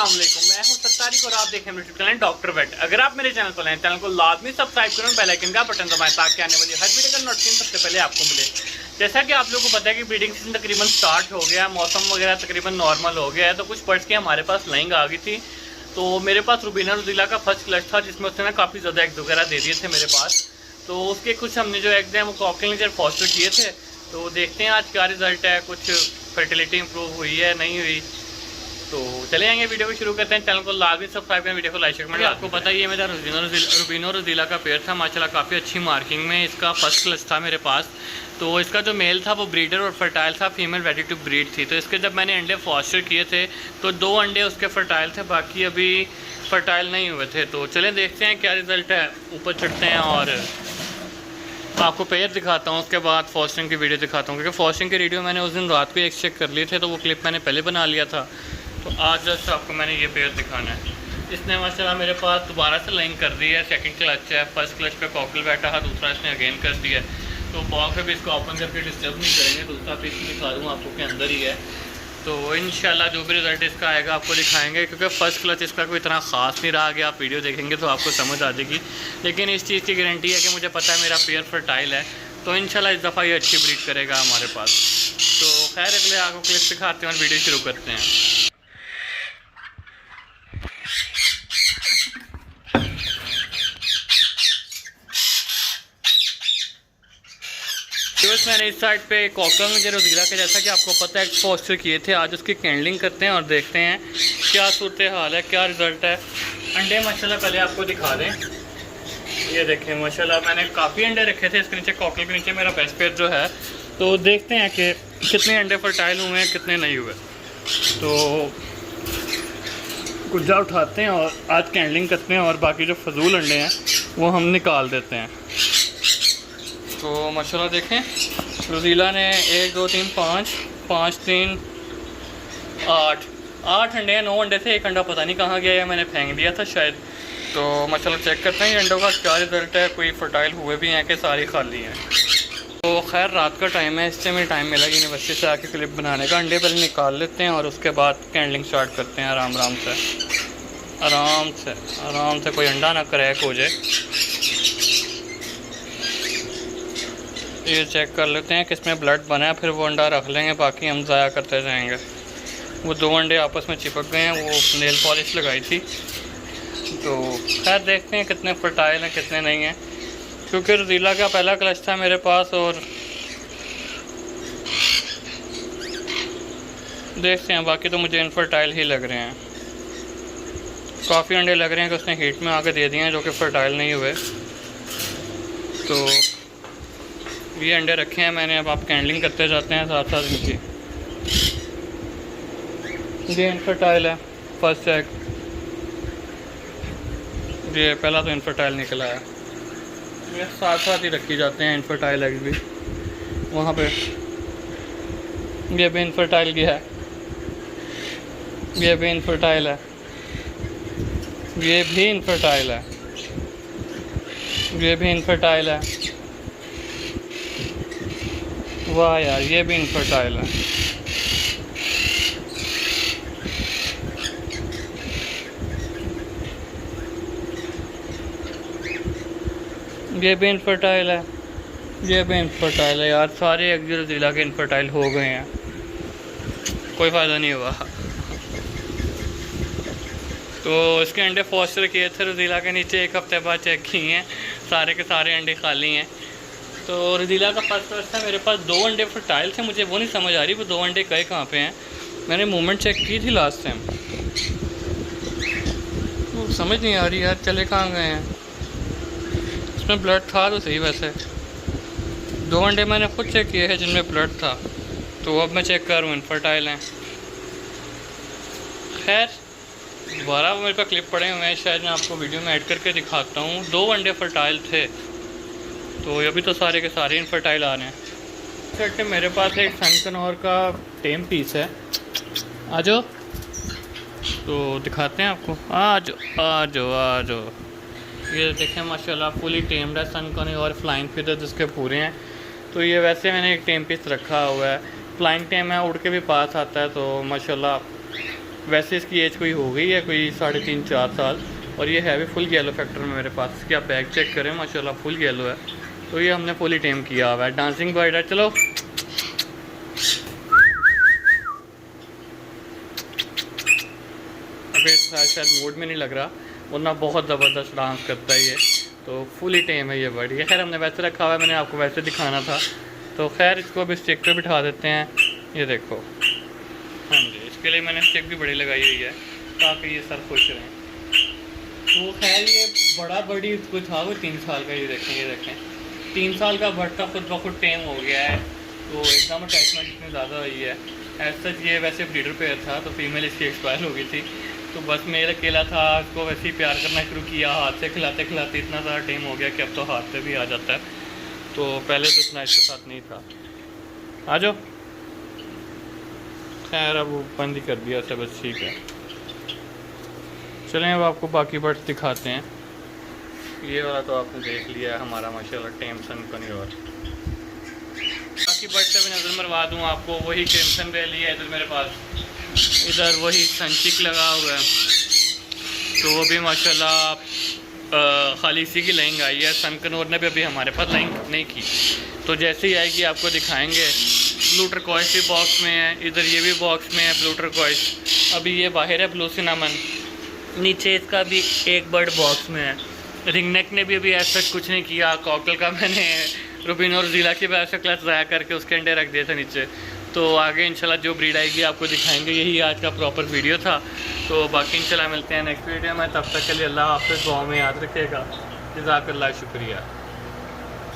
अस्सलाम वालेकुम, मैं हूं सत्तारी और आप देख रहे हैं मेरे चैनल डॉक्टर वेट। अगर आप मेरे चैनल पर हैं, चैनल को लाजमी सब्सक्राइब करें, बेल आइकन का बटन दबाएं ताकि आने वाली हर वीडियो का नोटिफिकेशन सबसे पहले आपको मिले। जैसा कि आप लोगों को पता है कि ब्रीडिंग सीजन तकरीबन स्टार्ट हो गया, मौसम वगैरह तकरीबन नॉर्मल हो गया है, तो कुछ बर्ड्स की हमारे पास लाइंग आ गई थी। तो मेरे पास रुबीना रोज़ीला का फर्स्ट क्लच था जिसमें उसने ना काफ़ी ज़्यादा एग्स वगैरह दे दिए थे मेरे पास। तो उसके कुछ हमने जो एग्स हैं वो कॉकटेल फॉस्टर किए थे। तो देखते हैं आज क्या रिजल्ट है, कुछ फर्टिलिटी इंप्रूव हुई है नहीं हुई। तो चले आएंगे, वीडियो को शुरू करते हैं। चैनल को लाजमी सब्सक्राइब करें, वीडियो को लाइक करें। आपको पता ही है मेरा रुबीना रोज़ीला का पेयर था, माशाल्लाह काफ़ी अच्छी मार्किंग में इसका फर्स्ट क्लच था मेरे पास। तो इसका जो मेल था वो ब्रीडर और फर्टाइल था, फीमेल रेडी टू ब्रीड थी। तो इसके जब मैंने अंडे फॉस्टर किए थे तो 2 अंडे उसके फर्टाइल थे, बाकी अभी फर्टाइल नहीं हुए थे। तो चलें देखते हैं क्या रिज़ल्ट है। ऊपर चढ़ते हैं और आपको पेयर दिखाता हूँ, उसके बाद फॉस्टिंग की वीडियो दिखाता हूँ, क्योंकि फॉस्टिंग की वीडियो मैंने उस दिन रात को एक चेक कर लिए थे तो वो क्लिप मैंने पहले बना लिया था। तो आज जस्ट आपको मैंने ये पेयर दिखाना है। इसने माशाल्लाह मेरे पास दोबारा से लाइन कर दी है, सेकंड क्लच है। फर्स्ट क्लच पे कॉकल बैठा है, दूसरा इसने अगेन कर दिया है। तो बॉक्स पे भी इसको ओपन करके डिस्टर्ब नहीं करेंगे, दूसरा पीस दिखा दूँगा आपको के अंदर ही है। तो इंशाल्लाह जो भी रिज़ल्ट इसका आएगा आपको दिखाएंगे, क्योंकि फ़र्स्ट क्लच इसका कोई इतना ख़ास नहीं रहा। आगे आप वीडियो देखेंगे तो आपको समझ आ जाएगी, लेकिन इस चीज़ की गारंटी है कि मुझे पता है मेरा पेयर फर्टाइल है, तो इंशाल्लाह इस दफ़ा ये अच्छी ब्रीड करेगा हमारे पास। तो खैर अगले आपको क्लिप दिखाते हैं और वीडियो शुरू करते हैं। मैंने इस साइड पे कॉकटेल रोज़ीला के, जैसा कि आपको पता है, फॉस्टर किए थे। आज उसकी कैंडलिंग करते हैं और देखते हैं क्या सूरत हाल है, क्या रिज़ल्ट है। अंडे माशाल्लाह पहले आपको दिखा दें, ये देखें माशाल्लाह मैंने काफ़ी अंडे रखे थे इसके नीचे, कॉकटेल के नीचे मेरा बेस्ट पेयर जो है। तो देखते हैं कि कितने अंडे फर्टाइल हुए हैं, कितने नहीं हुए। तो गुज्जा उठाते हैं और आज कैंडलिंग करते हैं और बाकी जो फजूल अंडे हैं वो हम निकाल देते हैं। तो माशाल्लाह देखें रोज़ीला ने 1 2 3 5 5 3 8 अंडे हैं। 9 अंडे थे, एक अंडा पता नहीं कहाँ गया है, मैंने फेंक दिया था शायद। तो माशाल्लाह चेक करते हैं अंडों का क्या रिज़ल्ट है, कोई फर्टाइल हुए भी हैं कि सारी खाली हैं। तो खैर रात का टाइम है, इससे में टाइम मिला यूनिवर्सिटी से आके क्लिप बनाने का। अंडे पहले निकाल लेते हैं और उसके बाद कैंडलिंग स्टार्ट करते हैं आराम से कोई अंडा ना क्रैक हो जाए। ये चेक कर लेते हैं किसमें ब्लड बना है, फिर वो अंडा रख लेंगे, बाकी हम ज़ाया करते जाएंगे। वो 2 अंडे आपस में चिपक गए हैं, वो नेल पॉलिश लगाई थी। तो खैर देखते हैं कितने फर्टाइल हैं कितने नहीं हैं, क्योंकि रोज़ीला का पहला क्लच था मेरे पास। और देखते हैं, बाकी तो मुझे इनफर्टाइल ही लग रहे हैं। काफ़ी अंडे लग रहे हैं कि उसने हीट में आके दे दिए हैं जो कि फर्टाइल नहीं हुए। तो ये अंडे रखे हैं मैंने, अब आप कैंडलिंग करते जाते हैं साथ साथ इनकी। ये इनफर्टाइल है फर्स्ट एग, ये पहला तो इनफर्टाइल निकला है। ये साथ साथ ही रखी जाते हैं इनफर्टाइल एग भी। वहाँ पे ये भी इनफर्टाइल गया है, ये भी इनफर्टाइल है, ये भी इनफर्टाइल है, ये भी इनफर्टाइल है। वाह यार, ये भी इनफर्टाइल है। ये भी इनफर्टाइल है, ये भी इनफर्टाइल है। यार सारे एग रोज़ीला के इनफर्टाइल हो गए हैं, कोई फ़ायदा नहीं हुआ। तो इसके अंडे फॉस्टर किए थे रोज़ीला के नीचे, 1 हफ्ते बाद चेक किए हैं, सारे के सारे अंडे खाली हैं। तो रोज़ीला का फर्स्ट क्लच था मेरे पास, 2 अंडे फर्टाइल थे। मुझे वो नहीं समझ आ रही वो 2 अंडे गए कहाँ पे हैं। मैंने मूवमेंट चेक की थी लास्ट टाइम, वो समझ नहीं आ रही यार चले कहाँ गए हैं। इसमें ब्लड था तो सही, वैसे 2 अंडे मैंने खुद चेक किए हैं जिनमें ब्लड था। तो अब मैं चेक करूँ इनफर्टाइल हैं। खैर दोबारा मेरे पास क्लिप पड़े हुए हैं, शायद मैं आपको वीडियो में ऐड करके दिखाता हूँ। 2 अंडे फर्टाइल थे, तो अभी तो सारे के सारे इनफर्टाइल आ रहे हैं। सेट मेरे पास एक सनकनौर का टेम पीस है, आ जाओ तो दिखाते हैं आपको। आ जाओ। ये देखें माशाल्लाह फुली टेम्ड है सनकनौर, फ्लाइंग फीदर्स इसके पूरे हैं। तो ये वैसे मैंने एक टेम पीस रखा हुआ है, फ्लाइंग टेम है, उड़ के भी पास आता है। तो माशाल्लाह वैसे इसकी एज कोई हो गई है कोई 3.5-4 साल, और ये है भी फुल येलो फैक्टर में मेरे पास। इसकी आप बैग चेक करें, माशाल्लाह फुल येलो है। तो ये हमने फुली टेम किया हुआ है। डांसिंग बर्ड है। चलो अभी शायद मूड में नहीं लग रहा, वरना बहुत ज़बरदस्त डांस करता है ये। तो फुली टेम है ये बर्ड। ये खैर हमने वैसे रखा हुआ है, मैंने आपको वैसे दिखाना था। तो खैर इसको अभी स्टिक पे बिठा देते हैं। ये देखो, हाँ जी, इसके लिए मैंने स्टिक भी बड़ी लगाई हुई है ताकि ये सर खुश रहें। तो खैर ये बड़ा बर्ड ही कोई था वो 3 साल का। ये देखें 3 साल का बर्ड का खुद ब खुद टेम हो गया है। तो एकदम अटैचमेंट इतनी ज़्यादा हुई है। ऐसा ये वैसे ब्रीडर पेयर था, तो फीमेल इसकी एक्सपायर हो गई थी। तो बस मेरा अकेला था, इसको वैसे ही प्यार करना शुरू किया। हाथ से खिलाते खिलाते इतना ज़्यादा टेम हो गया कि अब तो हाथ से भी आ जाता है। तो पहले तो इतना इसके साथ नहीं था। आ जाओ। खैर अब वो बंद ही कर दिया सब, बस ठीक है। चलें अब आपको बाकी बर्ड्स दिखाते हैं। ये वाला तो आपने देख लिया हमारा माशाल्लाह टेम सन कनियोर। बाकी बर्ड से भी नज़र मरवा दूँ आपको। वही क्रिम्सन वैली है इधर मेरे पास, इधर वही सनचिक लगा हुआ है। तो वो भी माशाल्लाह खाली इसी की लाइंग आई है। सन कनोर ने भी अभी हमारे पास लाइंग नहीं की, तो जैसे ही आएगी आपको दिखाएंगे। ब्लू टर्कोइस भी बॉक्स में है, इधर ये भी बॉक्स में है ब्लू टर्कोइस। अभी ये बाहर है ब्लू सिनामन, नीचे इसका भी एक बर्ड बॉक्स में है। रिंगनेक ने भी अभी ऐसा कुछ नहीं किया। कॉकल का मैंने रुबिन और ज़िला की वैसे क्लास ज़ाया करके उसके अंडे रख दिए थे नीचे। तो आगे इंशाल्लाह जो ब्रीड आएगी आपको दिखाएंगे। यही आज का प्रॉपर वीडियो था। तो बाकी इंशाल्लाह मिलते हैं नेक्स्ट वीडियो में। तब तक के लिए अल्लाह हाफ़िज़। दुआ में याद रखिएगा। जज़ाकल्लाह, शुक्रिया।